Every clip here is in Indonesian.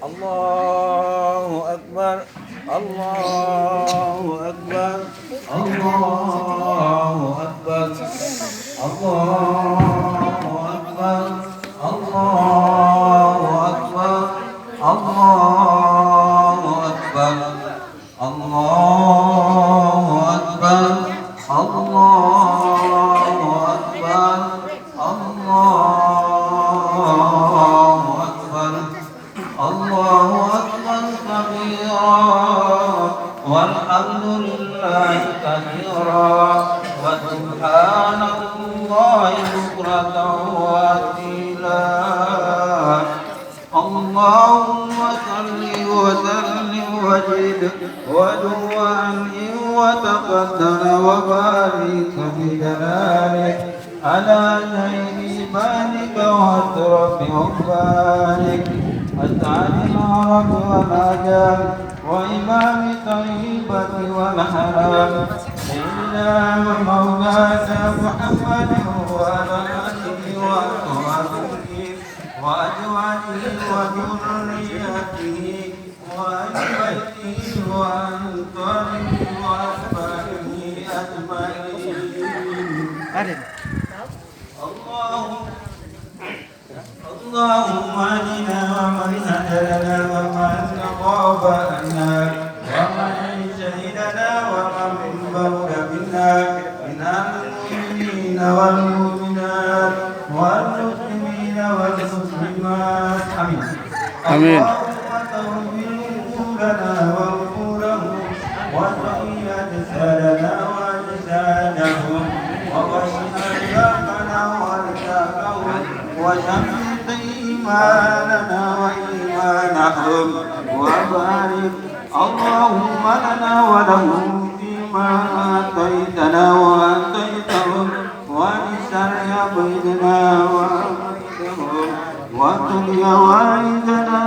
الله أكبر الله أكبر الله أكبر الله أكبر الله أكبر الله أكبر الله أكبر الله أكبر الله أكبر الله أكبر كبيرا والحمد لله كثيرا وسبحان الله بكرة وأصيلا اللهم صل وسلم وزد وأنعم وتقدم وبارك بجلالك على شيء بارك واترك وبارك أسعد العرب والعجم وإمام طيبة والحرم سيدنا ومولانا محمد وعلى آله وصحبه وأزواجه وذريته وأهل بيته وأنصاره وأتباعه أجمعين. اللهم اهدنا ومن هدانا ومن تقابلنا ومن شهدنا ومن بلغ منا من المؤمنين والمؤمنات والمسلمين والمسلمات امين. آمين. اللهم تغفر لنا وغفورهم وتحيي اجسادنا واجسادهم وبشر رزقنا ورزقهم وشمت إيماننا وإيمانهم وبارك اللهم لنا ولهم فيما آتيتنا وآتيتهم ولسر بيننا وبينهم وقل والدنا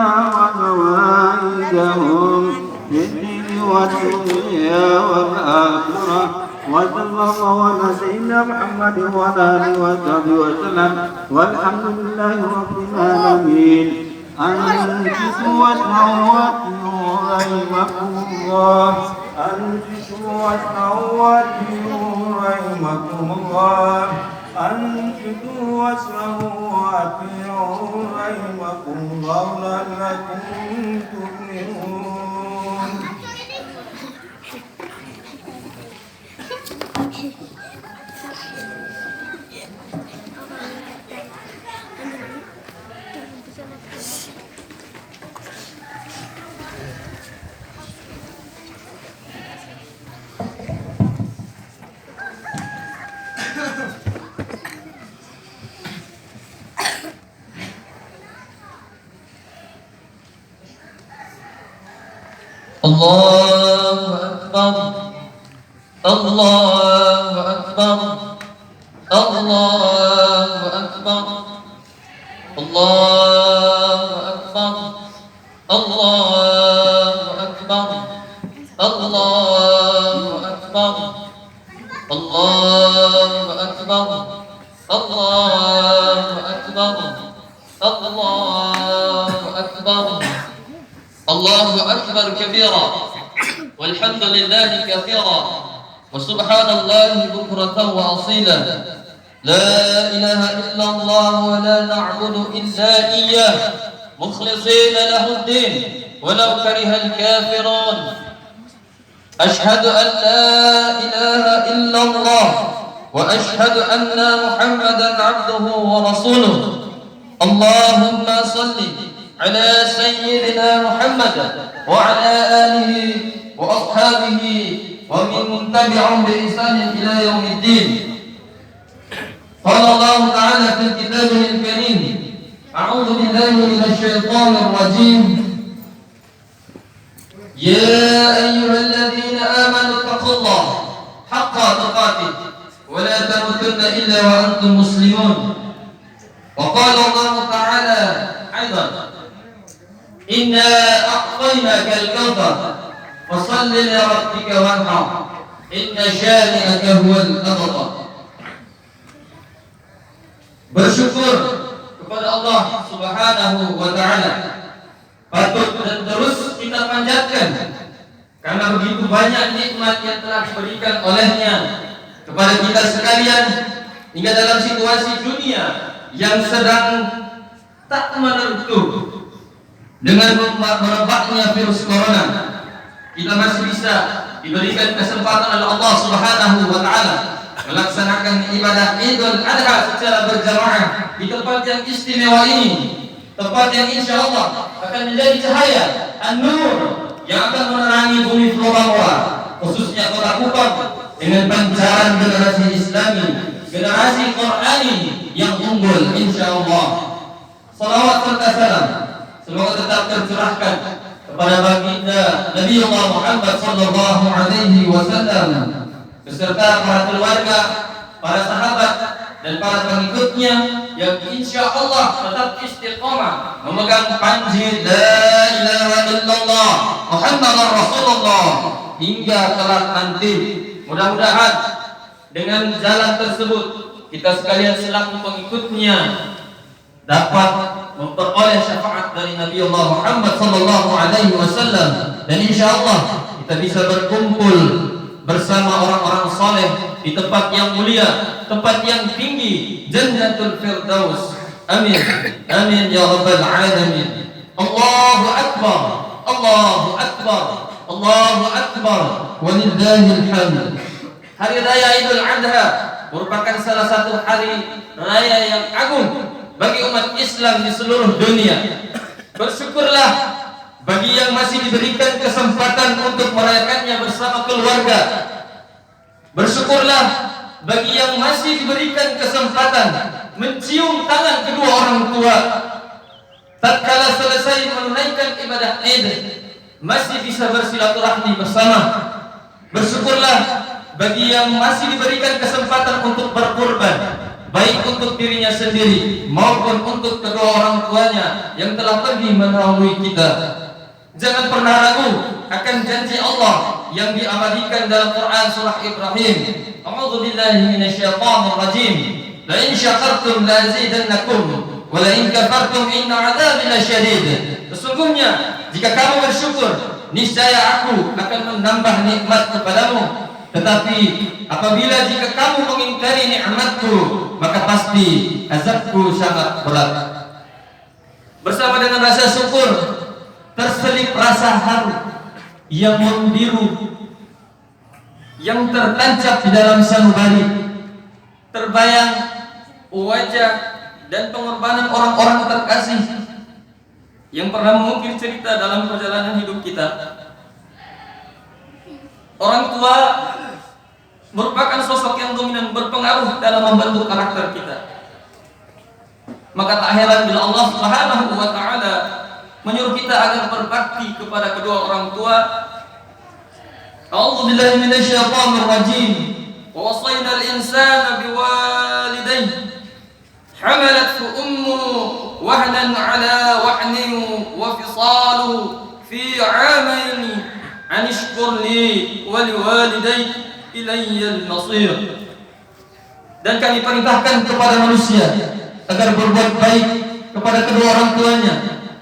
ووالدهم في الدين والدنيا والآخرة وصلى الله على سيدنا محمد وعلى آله وصحبه وسلم والحمد لله رب العالمين. أنفسوا واسمعوا وأطيعوا رحمكم الله. أنفسوا واسمعوا وأطيعوا رحمكم الله. أنفسوا واسمعوا وأطيعوا رحمكم الله لعلكم تفلحون. الله أكبر الله أكبر الله أكبر الله أكبر الله أكبر الله أكبر الله أكبر الله أكبر الله أكبر الله أكبر كبيرا والحمد لله كثيرا وسبحان الله بكرة وأصيلا لا إله إلا الله ولا نعبد إلا إياه مخلصين له الدين ولو كره الكافرون أشهد أن لا إله إلا الله وأشهد أن محمدا عبده ورسوله اللهم صل على سيدنا محمد وعلى آله وأصحابه ومن تبعهم بإحسان إلى يوم الدين. قال الله تعالى في كتابه الكريم أعوذ بالله من الشيطان الرجيم يا أيها الذين آمنوا اتقوا الله حق تقاته ولا تموتن إلا وأنتم مسلمون. وقال الله تعالى أيضا إنا أعطيناك الكوثر فصل لربك وانحر إن شانئك هو الأبتر. Bersyukur kepada Allah Subhanahu wa taala patut dan terus kita panjatkan, karena begitu banyak nikmat yang telah diberikan olehnya kepada kita sekalian, hingga dalam situasi dunia yang sedang tak menentu dengan merebaknya virus corona, kita masih bisa diberikan kesempatan oleh Allah Subhanahu wa taala melaksanakan ibadah Idul Adha secara berjamaah di tempat yang istimewa ini, tempat yang insya Allah akan menjadi cahaya an-nur yang akan menerangi bumi Florangwa, khususnya kota Kupang, dengan pancaran generasi Islami, generasi Qur'ani yang unggul insya Allah. Salawat serta salam semoga tetap tercurahkan kepada baginda Nabi Muhammad sallallahu alaihi wasallam beserta para keluarga, para sahabat dan para pengikutnya yang insya Allah tetap istiqomah memegang panji la ilaha illallah Muhammadar Rasulullah hingga kelak nanti. Mudah-mudahan dengan jalan tersebut kita sekalian selaku pengikutnya dapat memperoleh syafaat dari Nabi Allah Muhammad sallallahu alaihi wasallam, dan insya Allah kita bisa berkumpul bersama orang-orang saleh di tempat yang mulia, tempat yang tinggi, Jannatul Firdaus. Amin. Amin ya rabbal alamin. Allahu akbar. Allahu akbar. Allahu akbar. Walillahil hamd. Hari raya Idul Adha merupakan salah satu hari raya yang agung bagi umat Islam di seluruh dunia. Bersyukurlah bagi yang masih diberikan kesempatan untuk merayakannya bersama keluarga. Bersyukurlah bagi yang masih diberikan kesempatan mencium tangan kedua orang tua tatkala selesai menunaikan ibadah Id, masih bisa bersilaturahmi bersama. Bersyukurlah bagi yang masih diberikan kesempatan untuk berkurban, baik untuk dirinya sendiri maupun untuk kedua orang tuanya yang telah pergi mendahului kita. Jangan pernah ragu akan janji Allah yang diabadikan dalam Quran surah Ibrahim. A'udzu billahi minasyaitonir rajim. La in syakartum la azidannakum wa la in kafartum inna 'adzabi lasyadid. Sesungguhnya jika kamu bersyukur, niscaya aku akan menambah nikmat kepadamu. Tetapi apabila jika kamu mengingkari nikmatku, maka pasti azabku sangat berat. Bersama dengan rasa syukur terselip rasa haru yang membiru yang tertancap di dalam sanubari. Terbayang wajah dan pengorbanan orang-orang terkasih yang pernah mengukir cerita dalam perjalanan hidup kita. Orang tua merupakan sosok yang dominan, berpengaruh dalam membentuk karakter kita. Maka tak heran bila Allah Subhanahu wa taala menyuruh kita agar berbakti kepada kedua orang tua. A'udzu billahi minasyaitonir rajim. Wa wasaynal insana biwalidayhi hamalathu ummuhu wahnan 'ala wahnin wa fisaluhu fi 'amayn an ishkur li wa liwalidayka ilayyal masir. Dan kami perintahkan kepada manusia agar berbuat baik kepada kedua orang tuanya,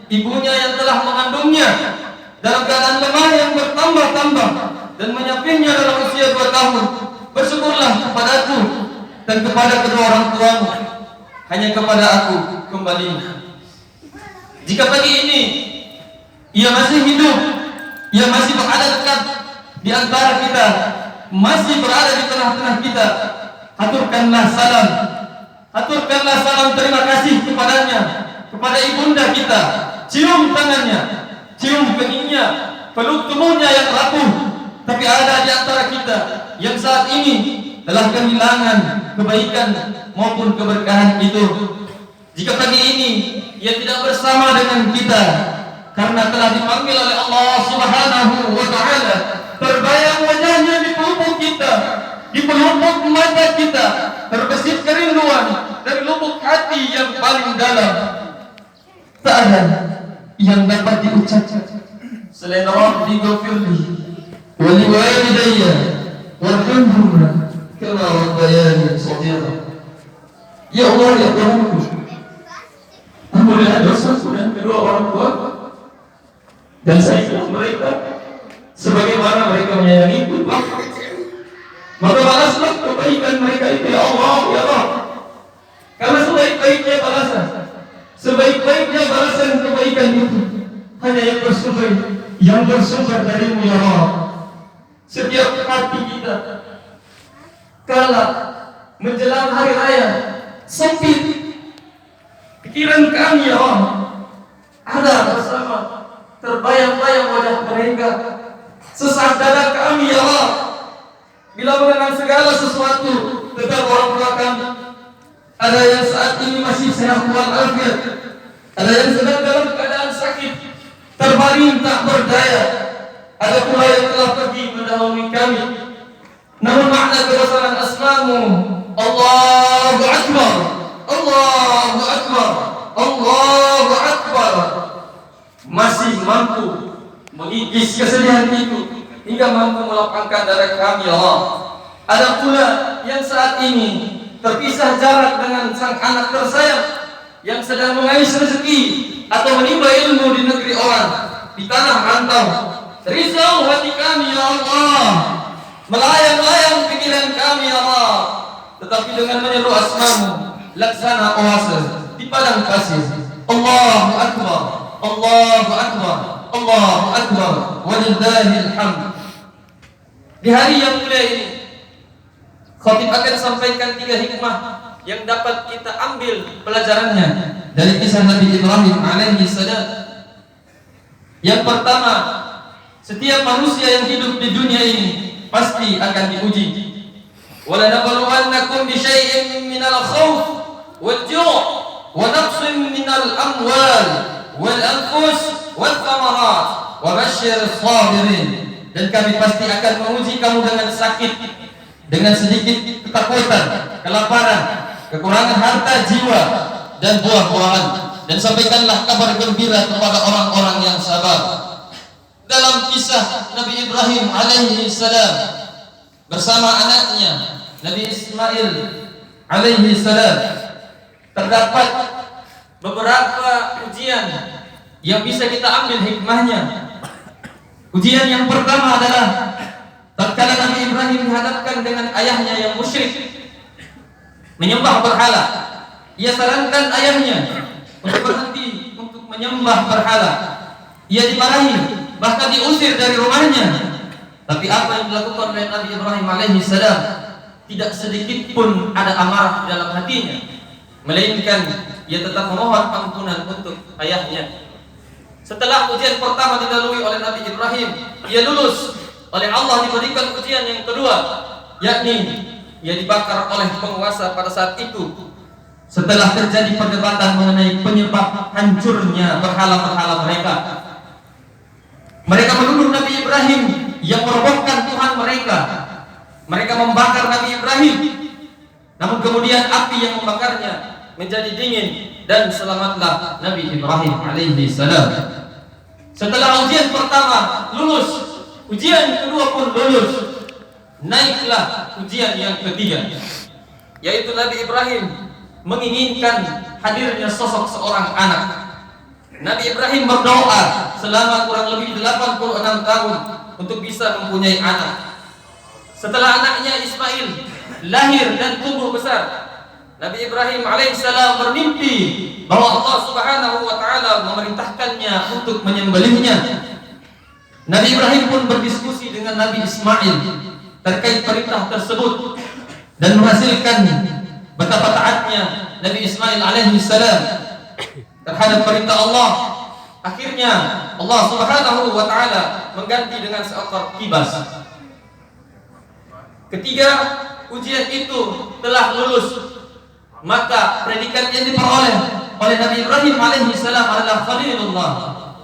ibunya yang telah mengandungnya dalam keadaan lemah yang bertambah-tambah dan menyapihnya dalam usia 2 tahun. Bersyukurlah kepadaku dan kepada kedua orang tuamu, hanya kepada aku kembalinya. Jika pagi ini ia masih hidup, ia masih berada dekat di antara kita, masih berada di tengah-tengah kita, haturkanlah salam. Haturkanlah salam terima kasih kepadanya, kepada ibunda kita. Cium tangannya, cium keningnya, peluk tubuhnya yang rapuh. Tapi ada di antara kita yang saat ini telah kehilangan kebaikan maupun keberkahan itu. Jika pagi ini ia tidak bersama dengan kita karena telah dipanggil oleh Allah Subhanahu wa taala, terbayang wajahnya di pelupuk kita, di pelupuk mata kita, terbesit kerinduan dari lubuk hati yang paling dalam. Tak ada yang dapat diucapkan selain Rabbi ghafirli wa liwalidayya warhamhuma kama rabbayani shaghira. Ya Allah, ya Tuhanku, ampunilah dosaku dan kedua orang tuaku, dan sayang mereka sebagaimana mereka menyayangiku. Maka balaslah kebaikan mereka itu ya Allah, ya Allah. Karena sebaik-baiknya balasan kebaikan itu hanya yang bersumber darimu ya Allah. Setiap hati kita kala menjelang hari raya sempit, pikiran kami ya Allah ada bersama terbayang-bayang wajah mereka, sesak dada kami ya Allah bila mengenang segala sesuatu tentang orang tua kami. Ada yang saat ini masih sehat walafiat, ada yang sedang dalam keadaan sakit, terbaring tak berdaya, ada pula yang telah pergi mendahului kami. Namun makna kebesaran asma-Mu, Allahu Akbar, Allahu Akbar, Allahu Akbar, masih mampu mengikis kesedihan itu hingga mampu melapangkan dada kami ya Allah. Ada pula yang saat ini terpisah jarak dengan sang anak tersayang yang sedang mengais rezeki atau menimba ilmu di negeri orang, di tanah rantau. Risau hati kami ya Allah, melayang-layang pikiran kami ya Allah, tetapi dengan menyeru asma-Mu laksana oase di padang pasir. Allahu Akbar, Allahu Akbar, Allahu Akbar, walillahil hamd. Di hari yang mulia ini, khatib akan sampaikan 3 hikmah yang dapat kita ambil pelajarannya dari kisah Nabi Ibrahim alaihi salam. Yang pertama, setiap manusia yang hidup di dunia ini pasti akan diuji. Wala nabluwannakum bi syai'in minal khauf wal ju' wa naqsin minal amwal wal anfus wal thamarat wa basyirus sabirin. Dan kami pasti akan menguji kamu dengan sakit, dengan sedikit ketakutan, kelaparan, kekurangan harta jiwa dan buah-buahan, dan sampaikanlah kabar gembira kepada orang-orang yang sabar. Dalam kisah Nabi Ibrahim alaihi salam bersama anaknya Nabi Ismail alaihi salam, terdapat beberapa ujian yang bisa kita ambil hikmahnya. Ujian yang pertama adalah tatkala Nabi Ibrahim dihadapkan dengan ayahnya yang musyrik, menyembah berhala. Ia sarankan ayahnya untuk berhenti untuk menyembah berhala. Ia dimarahi, bahkan diusir dari rumahnya. Tapi apa yang dilakukan oleh Nabi Ibrahim alaihi salam, tidak sedikit pun ada amarah di dalam hatinya, melainkan ia tetap memohon ampunan untuk ayahnya. Setelah ujian pertama dilalui oleh Nabi Ibrahim, ia lulus. Oleh Allah diberikan ujian yang kedua, yakni ia dibakar oleh penguasa pada saat itu. Setelah terjadi perdebatan mengenai penyebab hancurnya berhala-berhala mereka, mereka menuduh Nabi Ibrahim yang merobohkan Tuhan mereka. Mereka membakar Nabi Ibrahim, namun kemudian api yang membakarnya menjadi dingin dan selamatlah Nabi Ibrahim alaihi salam. Setelah ujian pertama lulus, ujian kedua pun lulus. Naiklah ujian yang ketiga, yaitu Nabi Ibrahim menginginkan hadirnya sosok seorang anak. Nabi Ibrahim berdoa selama kurang lebih 86 tahun untuk bisa mempunyai anak. Setelah anaknya Ismail lahir dan tumbuh besar, Nabi Ibrahim alaihissalam bermimpi bahwa Allah Subhanahu wa taala memerintahkannya untuk menyembelihnya. Nabi Ibrahim pun berdiskusi dengan Nabi Ismail terkait perintah tersebut dan menghasilkan betapa taatnya Nabi Ismail alaihissalam terhadap perintah Allah. Akhirnya Allah Subhanahu wa taala mengganti dengan seekor kibas. Ketika ujian itu telah lulus, maka predikat yang diperoleh oleh Nabi Ibrahim alaihissalam adalah Khalilullah,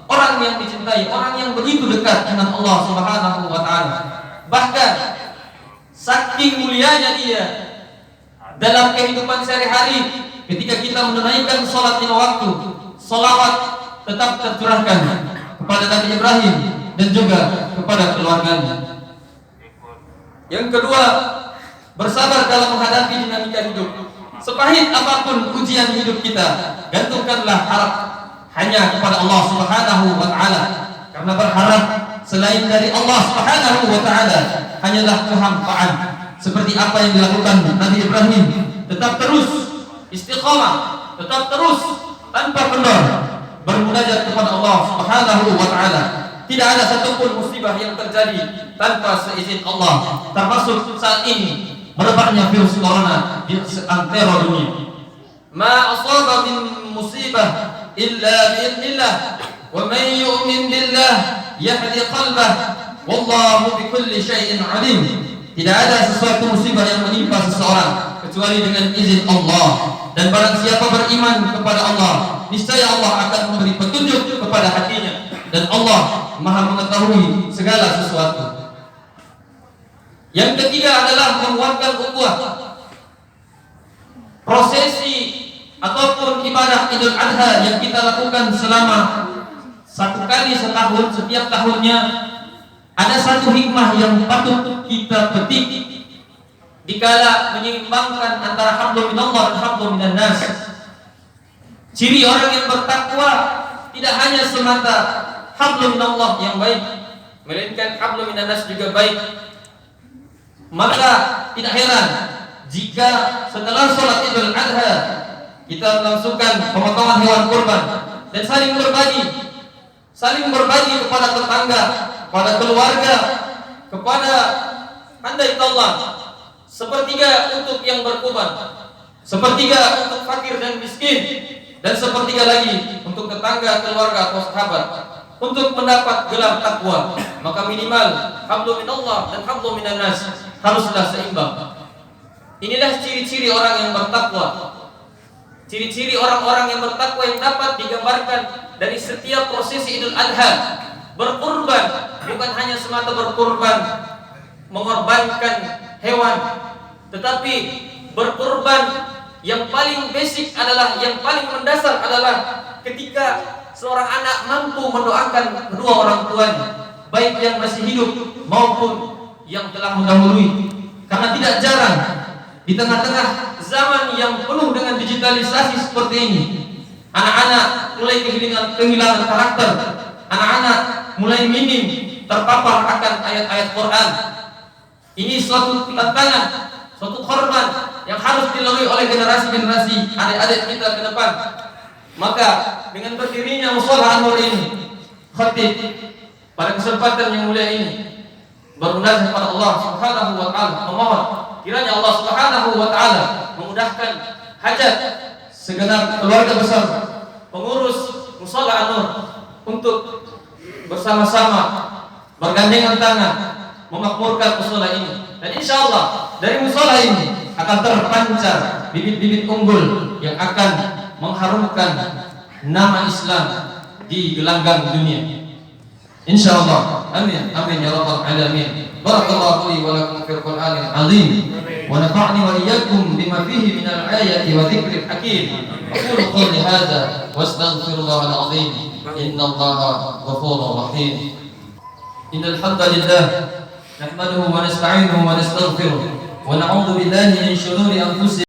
orang yang dicintai, orang yang begitu dekat dengan Allah Subhanahu wa taala. Bahkan saking mulianya dia dalam kehidupan sehari-hari, ketika kita menunaikan salat 5 waktu, salawat tetap tercurahkan kepada Nabi Ibrahim dan juga kepada keluarganya. Yang kedua, bersabar dalam menghadapi dinamika hidup. Sepahit apapun ujian hidup kita, gantungkanlah harap hanya kepada Allah Subhanahu wa taala. karena berharap selain dari Allah Subhanahu wa taala hanyalah kehampaan. Seperti apa yang dilakukan Nabi Ibrahim, tetap terus istiqamah, tetap terus tanpa kendor bermunajat kepada Allah Subhanahu wa taala. Tidak ada satupun musibah yang terjadi tanpa seizin Allah, termasuk saat ini merebaknya virus corona di seantero dunia. Ma asaba min musibah illa bi'idznillah wa man yu'min billah yahdi qalbah wallahu bikulli syai'in alim. Tidak ada sesuatu musibah yang menimpa seseorang kecuali dengan izin Allah, dan barang siapa beriman kepada Allah, niscaya Allah akan memberi petunjuk kepada hatinya, dan Allah Maha mengetahui segala sesuatu. Yang ketiga adalah menguatkan ukhuwah. Prosesi ataupun ibadah Idul Adha yang kita lakukan selama satu kali setahun, setiap tahunnya, ada satu hikmah yang patut kita petik dikala menyeimbangkan antara hablum minallah dan hablum minan nas. Ciri orang yang bertakwa tidak hanya semata hablum minallah yang baik, melainkan hablum minan nas juga baik. Maka tidak heran jika setelah sholat Idul Adha kita melangsungkan pemotongan hewan kurban dan saling berbagi kepada tetangga, kepada keluarga, kepada handai Allah. Sepertiga untuk yang berkurban, sepertiga untuk fakir dan miskin, dan sepertiga lagi untuk tetangga, keluarga atau sahabat, untuk mendapat gelar takwa. Maka minimal hablum minallah dan hablum minan nas haruslah seimbang. Inilah ciri-ciri orang yang bertakwa. Ciri-ciri orang-orang yang bertakwa yang dapat digambarkan dari setiap prosesi Idul Adha. Berkurban bukan hanya semata berkurban mengorbankan hewan, tetapi berkurban yang paling basic adalah, yang paling mendasar adalah ketika seorang anak mampu mendoakan kedua orang tuanya, baik yang masih hidup maupun yang telah mendahului. Karena tidak jarang di tengah-tengah zaman yang penuh dengan digitalisasi seperti ini, anak-anak mulai kehilangan karakter, anak-anak mulai minim terpapar akan ayat-ayat Quran. Ini suatu tantangan, suatu korban yang harus dilalui oleh generasi-generasi adik-adik kita ke depan. Maka dengan berdirinya Mushola An-Nur ini, khatib pada kesempatan yang mulia ini bermunajat kepada Allah Subhanahu wa taala, memohon kiranya Allah Subhanahu wa taala memudahkan hajat segenap keluarga besar pengurus Mushola An-Nur untuk bersama-sama bergandengan tangan memakmurkan mushola ini. Dan insya Allah dari mushola ini akan terpancar bibit-bibit unggul yang akan mengharumkan nama Islam di gelanggang dunia. Insya Allah. Amin. Amin ya rabbal alamin. Barakallahu li wa lakum fil Qur'anil azim. Wa nafa'ni wa iyyakum bima fihi minal ayati wa dzikril hakim. Aqulu qawli hadza wa astaghfirullahal azim. Innallaha ghafurur rahim. Innal hamdalillah nahmaduhu wa nasta'inuhu wa nastaghfiruh wa na'udzu billahi min shururi anfusina